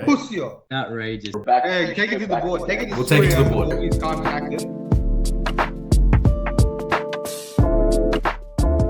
Pussy. Outrageous. Hey, take it to the board. Take it to We'll take it to the board. He's calm and active.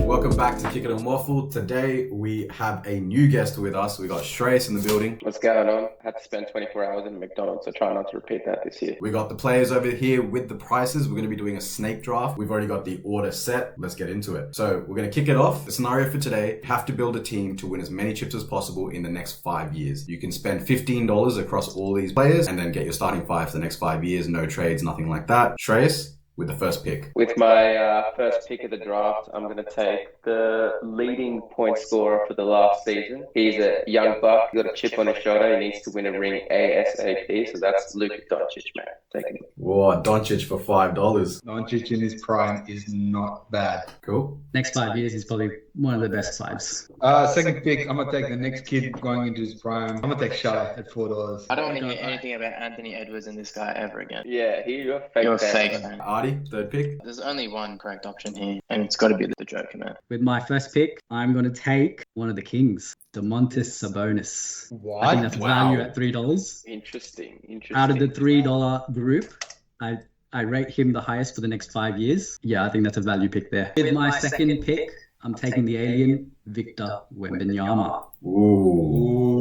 Welcome back to Kick It and Waffle. Today we have a new guest with us. We got Shreyas in the building. What's going on? I had to spend 24 hours in McDonald's, so try not to repeat that this year. We got the players over here with the prices. We're going to be doing a snake draft. We've already got the order set. Let's get into it. So we're going to kick it off. The scenario for today, have to build a team to win as many chips as possible in the next 5 years. You can spend $15 across all these players and then get your starting five for the next 5 years. No trades, nothing like that. Shreyas, with the first pick. With my first pick of the draft, I'm going to take the leading point scorer for the last season. He's a young buck. He's got a chip on his shoulder. He needs to win a ring ASAP. So that's Luka Doncic, man. Taking him. Whoa, Doncic for $5. Doncic in his prime is not bad. Cool. Next 5 years is probably one of the best fives. Second pick, I'm going to take the next kid going into his prime. I'm going to take Shy at $4. I don't want to hear anything about Anthony Edwards and this guy ever again. Yeah, you're fake. You're fan, fake, man. man. Artie, third pick. There's only one correct option here, and it's got to be the Joker, man. With my first pick, I'm going to take one of the Kings, Domantas Sabonis. What? I think that's Wow. value at $3. Interesting. Out of the $3 group, I rate him the highest for the next 5 years. Yeah, I think that's a value pick there. With my second pick, I'm taking the alien, Victor Wembanyama. Ooh.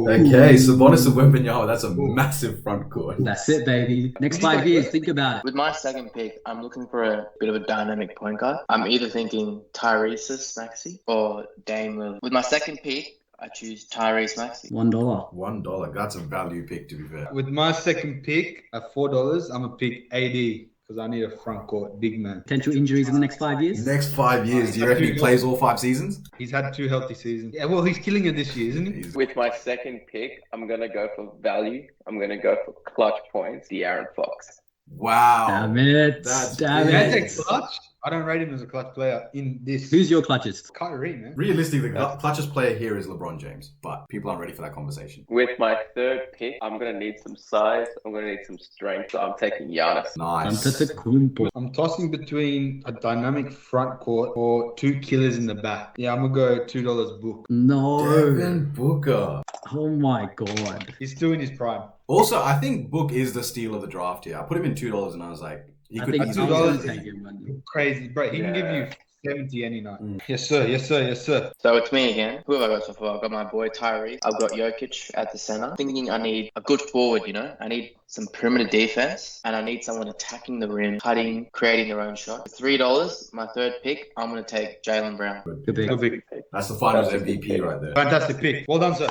Okay, Sabonis and Wembanyama, that's a massive front court. That's it, baby. Next 5 years, think about it. With my second pick, I'm looking for a bit of a dynamic point guard. I'm either thinking Tyrese Maxey or Dame Lillard. With my second pick, I choose Tyrese Maxey. $1. $1. That's a value pick, to be fair. With my second pick at $4, I'm going to pick AD because I need a front court big man. Potential injuries in the next 5 years? Next 5 years, do you reckon he plays all 5 seasons? He's had 2 healthy seasons. Yeah, well, he's killing it this year, isn't he? With my second pick, I'm going to go for value. I'm going to go for clutch points, De'Aaron Fox. Wow. Damn it. That's Damn big. Can I it. take clutch? I don't rate him as a clutch player in this. Who's your clutchest? Kyrie, man? Realistically, the clutchest player here is LeBron James, but people aren't ready for that conversation. With my third pick, I'm going to need some size. I'm going to need some strength. So I'm taking Giannis. Nice. Antetokounmpo. I'm tossing between a dynamic front court or 2 killers in the back. Yeah, I'm going to go $2 book. No. Devin Booker. Oh my god. He's still in his prime. Also, I think Book is the steal of the draft here. I put him in $2 and I was like, he I could think easily. I'm $2 gonna take him, man. Crazy, bro. He can give you 70 any night. Yes, sir. Yes, sir. Yes, sir. So it's me again. Who have I got so far? I've got my boy Tyrese. I've got Jokic at the center. Thinking I need a good forward, I need some perimeter defense, and I need someone attacking the rim, cutting, creating their own shot. For $3, my third pick, I'm going to take Jaylen Brown. Good pick. Good pick. That's the finals MVP right there. Fantastic pick. Well done, sir.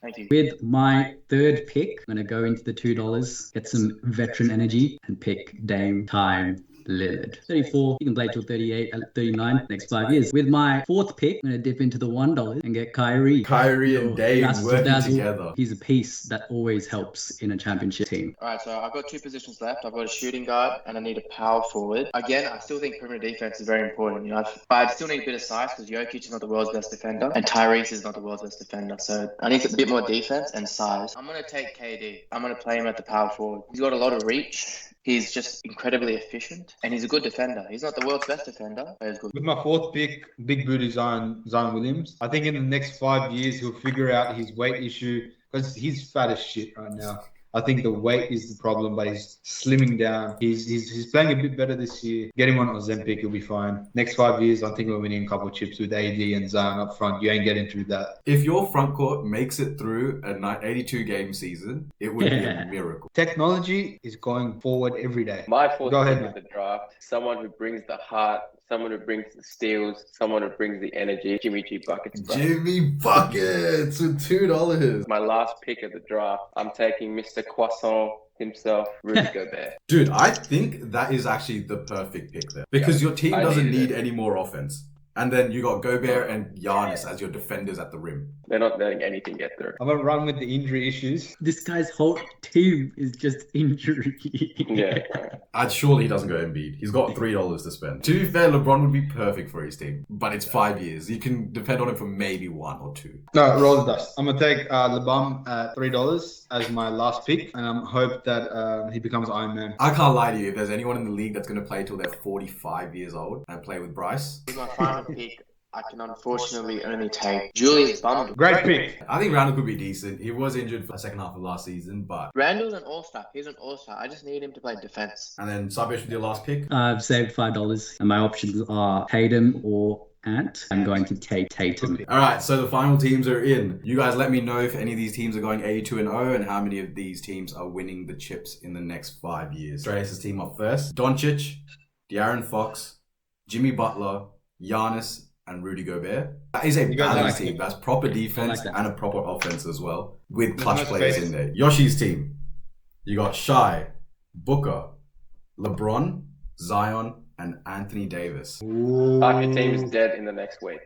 Thank you. With my third pick, I'm going to go into the $2, get some veteran energy, and pick Dame Time Lillard. 34, he can play till 38, 39, next 5 years. With my fourth pick, I'm going to dip into the $1 and get Kyrie. Kyrie and Dame Razzle working dazzle. together. He's a piece that always helps in a championship team. All right, so I've got 2 positions left. I've got a shooting guard and I need a power forward. Again, I still think perimeter defense is very important. But I still need a bit of size because Jokic is not the world's best defender and Tyrese is not the world's best defender. So I need a bit more defense and size. I'm going to take KD. I'm going to play him at the power forward. He's got a lot of reach. He's just incredibly efficient and he's a good defender. He's not the world's best defender, but he's good. With my fourth pick, big booty Zion Williams. I think in the next 5 years, he'll figure out his weight issue because he's fat as shit right now. I think the weight is the problem, but he's slimming down. He's playing a bit better this year. Get him on Ozempic, he'll be fine. Next 5 years, I think we're winning a couple of chips with AD and Zion up front. You ain't getting through that. If your front court makes it through an 82-game season, it would be a miracle. Technology is going forward every day. My fourth Go ahead, pick man. of the draft, someone who brings the heart, someone who brings the steals, someone who brings the energy, Jimmy G Buckets. bro. Jimmy Buckets with $2. My last pick of the draft, I'm taking Mr. Croissant himself, Rudy Gobert. Dude, I think that is actually the perfect pick there. Because your team I doesn't needed need it. any more offense. And then you got Gobert and Giannis as your defenders at the rim. They're not letting anything get through. I'm going to run with the injury issues. This guy's whole team is just injury. Yeah. Surely he doesn't go Embiid. He's got $3 to spend. To be fair, LeBron would be perfect for his team. But it's 5 years. You can depend on him for maybe 1 or 2. No, roll the dice. I'm going to take LeBron at $3 as my last pick. And I hope that he becomes Iron Man. I can't lie to you. If there's anyone in the league that's going to play till they're 45 years old and play with Bryce, With my final pick, I can unfortunately only take Julius Bundle. Great pick. I think Randall could be decent. He was injured for the second half of last season, but... Randall's an all-star. He's an all-star. I just need him to play defense. And then Sabish with your last pick. I've saved $5, and my options are Tatum or Ant. I'm going to take Tatum. All right, so the final teams are in. You guys let me know if any of these teams are going 82-0 and how many of these teams are winning the chips in the next 5 years. Reyes' team up first. Doncic, De'Aaron Fox, Jimmy Butler, Giannis, and Rudy Gobert. That is a balanced team. That's proper defense and a proper offense as well, with clutch players in there. Yoshi's team. You got Shai, Booker, LeBron, Zion, and Anthony Davis. Half your team is dead in the next week.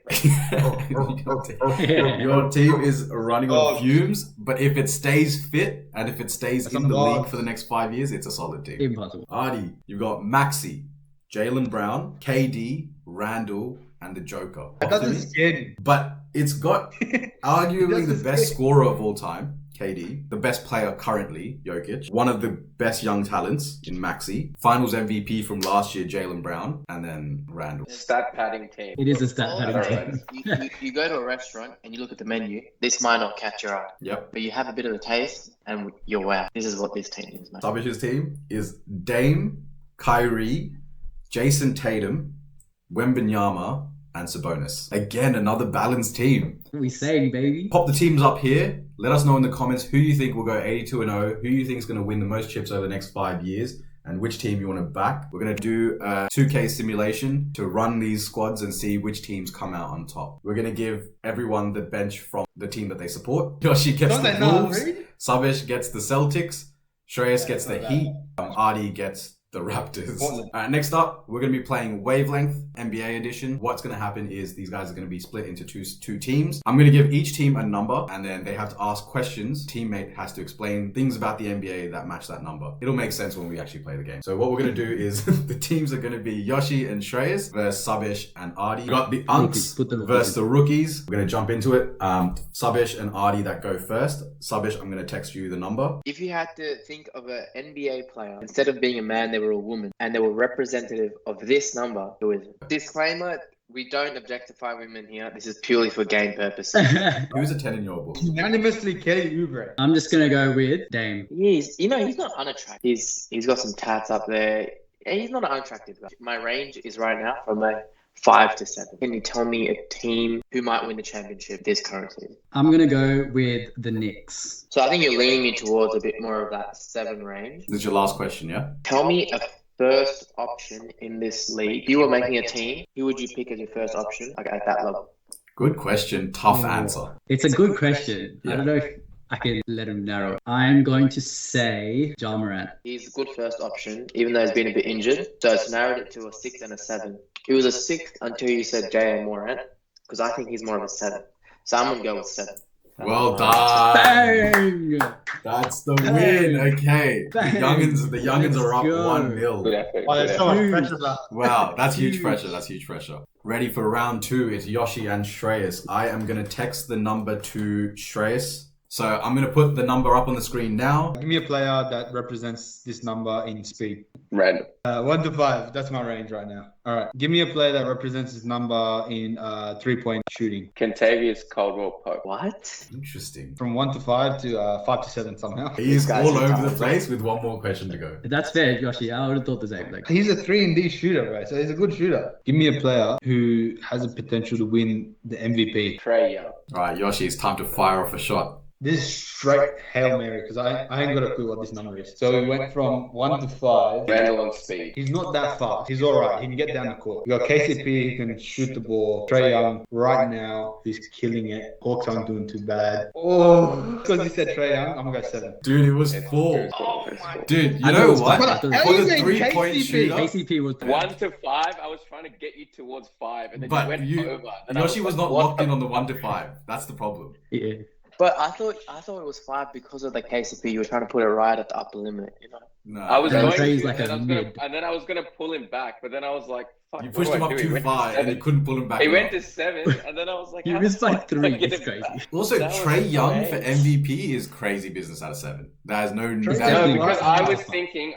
Your team is running on fumes, but if it stays fit and if it stays in the league for the next 5 years, it's a solid team. Impossible. Artie, you've got Maxey, Jaylen Brown, KD, Randall, and the Joker. That doesn't scare me. But it's got arguably the best scorer of all time, KD, the best player currently, Jokic, one of the best young talents in Maxey, Finals MVP from last year, Jaylen Brown, and then Randall. Stat padding team. It is a stat padding team. You go to a restaurant and you look at the menu. This might not catch your eye. Yep. But you have a bit of the taste and you're wow. This is what this team is, man. Sabish's team is Dame, Kyrie, Jason Tatum, Wembanyama, and Sabonis. Again, another balanced team. What are we saying, baby? Pop the teams up here. Let us know in the comments who you think will go 82-0, who you think is going to win the most chips over the next 5 years, and which team you want to back. We're going to do a 2K simulation to run these squads and see which teams come out on top. We're going to give everyone the bench from the team that they support. Yoshi gets the Wolves, Sabish gets the Celtics, Shreyas gets the Heat, Artie gets the Raptors. Next up, we're going to be playing Wavelength NBA edition. What's going to happen is these guys are going to be split into two teams. I'm going to give each team a number and then they have to ask questions. Teammate has to explain things about the NBA that match that number. It'll make sense when we actually play the game. So what we're going to do is the teams are going to be Yoshi and Shreyas versus Sabish and Artie. We got the Unks versus the Rookies. We're going to jump into it. Sabish and Artie that go first. Sabish, I'm going to text you the number. If you had to think of an NBA player, instead of being a man, they were a woman, and they were representative of this number, who is it? Disclaimer, we don't objectify women here. This is purely for game purposes. Who's a 10 in your book? Unanimously, Kelly Oubre. I'm just going to go with Dame. He's not unattractive. He's got some tats up there. And he's not unattractive. My range is right now from a 5 to 7. Can you tell me a team who might win the championship this current season? I'm going to go with the Knicks. So I think you're leaning me towards a bit more of that 7 range. This is your last question, yeah? Tell me a first option in this league. If you were making a team, who would you pick as your first option, like at that level? Good question. Tough answer. It's a good question. Yeah. I don't know if I can let him narrow. I'm going to say Ja Morant. He's a good first option, even though he's been a bit injured. So it's narrowed it to a 6 and a 7. He was a 6 until you said J.A. Morant, because I think he's more of a 7. So I'm going to go with 7. Well done. Bang! That's the win. Okay. Bang. The youngins are up 1-0. Good effort. Oh, there's so much pressure there. Wow, that's huge pressure. That's huge pressure. Ready for round 2. It's Yoshi and Shreyas. I am going to text the number to Shreyas. So I'm going to put the number up on the screen now. Give me a player that represents this number in speed. Random. 1 to 5. That's my range right now. All right. Give me a player that represents this number in 3-point shooting. Kentavious Caldwell Pope. What? Interesting. From 1 to 5 to 5 to 7 somehow. He's all over the place with one more question to go. That's fair, Yoshi. I would have thought the same. He's a 3-and-D shooter, right? So he's a good shooter. Give me a player who has a potential to win the MVP. Trae Young. All right, Yoshi, it's time to fire off a shot. This is straight Hail Mary because I ain't got a clue what this number is. So we went from 1 to 5. Randall on speed. He's not that fast. He's all right. He can get down the court. You got KCP, he can shoot the ball. Trae Young, right now, he's killing it. Hawks aren't doing too bad. Oh, because he said Trae Young, I'm going to go 7. Dude, it was 4. Dude, you know what? For the 3-point shooter. KCP was 1 to 5. I was trying to get you towards 5, and then But you went over. And Yoshi was not locked in on the 1 to 5. That's the problem. Yeah. But I thought it was 5 because of the KCP. You were trying to put it right at the upper limit, you know. No. I was Yeah, going Trae's to, like and, a I was mid. and then I was going to pull him back, but then I was like, fuck, You what pushed do him I up do? He too went to far and 7. you couldn't pull him back. He went up. to 7, and then I was like, He how missed the by fuck do I 3. get It's him crazy. back? Also, That was Trae Young for great. MVP is crazy business out of 7. That is no... Trae that- No, Young- because I was thinking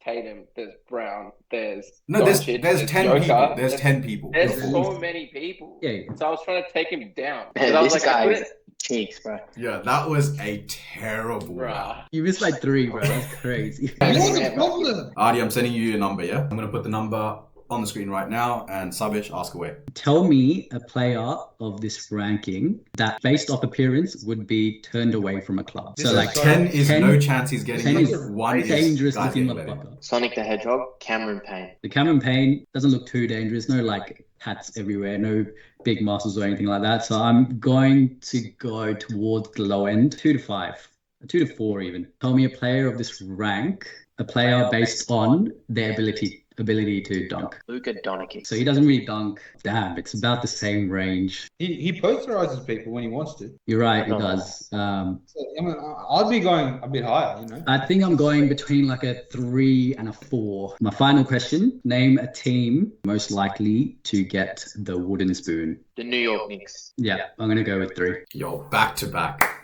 Tatum, there's Brown, there's No, there's Doncic, 10 Joker, people. There's 10 people. There's There's so least- many people. Yeah. So I was trying to take him down. 'Cause Man, I was this like, I guy couldn't- is cheeks, bro. Yeah, that was a terrible round. Bruh. You missed by 3, bro. That's crazy. What's the problem? Artie, I'm sending you your number, yeah? I'm going to put the number on the screen right now, and Savish, ask away. Tell me a player of this ranking that, based off appearance, would be turned away from a club. This So, is like, so- 10 is 10 no chance he's getting 10 it. is 1 is dangerous guys looking getting let in. motherfucker. Sonic the Hedgehog, Cameron Payne. The Cameron Payne doesn't look too dangerous. No, like, hats everywhere. No big muscles or anything like that. So I'm going to go towards the low end, 2 to 5, 2 to 4 even. Tell me a player of this rank, a player based on their ability to dunk. Luka Doncic. So he doesn't really dunk. Damn, it's about the same range. He posterizes people when he wants to. You're right, he does. So, I mean, I'd be going a bit higher, you know. I think I'm going between like a 3 and a 4. My final question, name a team most likely to get the wooden spoon. The New York Knicks. Yeah, I'm going to go with 3. Yo, back to back.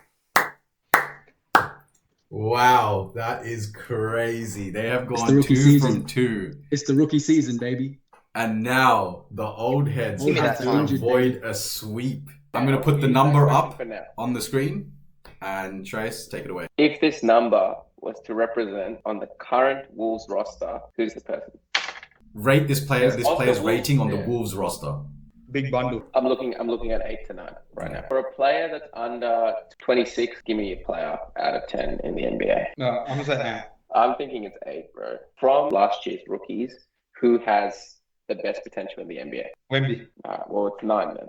Wow, that is crazy. They have the gone rookie 2 season. from 2. It's the rookie season, baby. And now the old heads Old have heads to are injured, avoid a sweep. I'm going to put the number up For now. on the screen. And Trace, take it away. If this number was to represent on the current Wolves roster, who's the person? Rate this player's Wolves, rating on the yeah. Wolves roster. Big bundle. I'm looking at 8 to 9 right now. For a player that's under 26, give me a player out of 10 in the NBA. No, I'm gonna say 8. I'm thinking it's 8, bro. From last year's rookies, who has the best potential in the NBA? Wemby. Well, it's 9 then.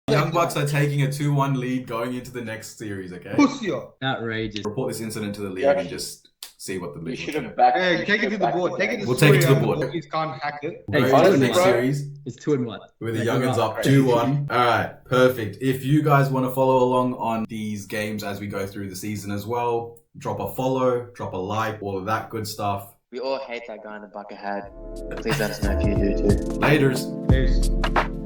Young Bucks are taking a 2-1 lead going into the next series, okay? Pussy up. Outrageous. Report this incident to the league Yeah. and just see what the You league should will have say. backed. Hey, take it to the board. Take it to We'll take it to the story, board. Bookies can't hack it. Hey, Going it's into 2 the and next 1. series It's 2 and 1. with the Like, youngins we're up crazy. 2-1. All right, perfect. If you guys want to follow along on these games as we go through the season as well, drop a follow, drop a like, all of that good stuff. We all hate that guy in the bucket hat. Please let us know if you do too. Laters. Peace.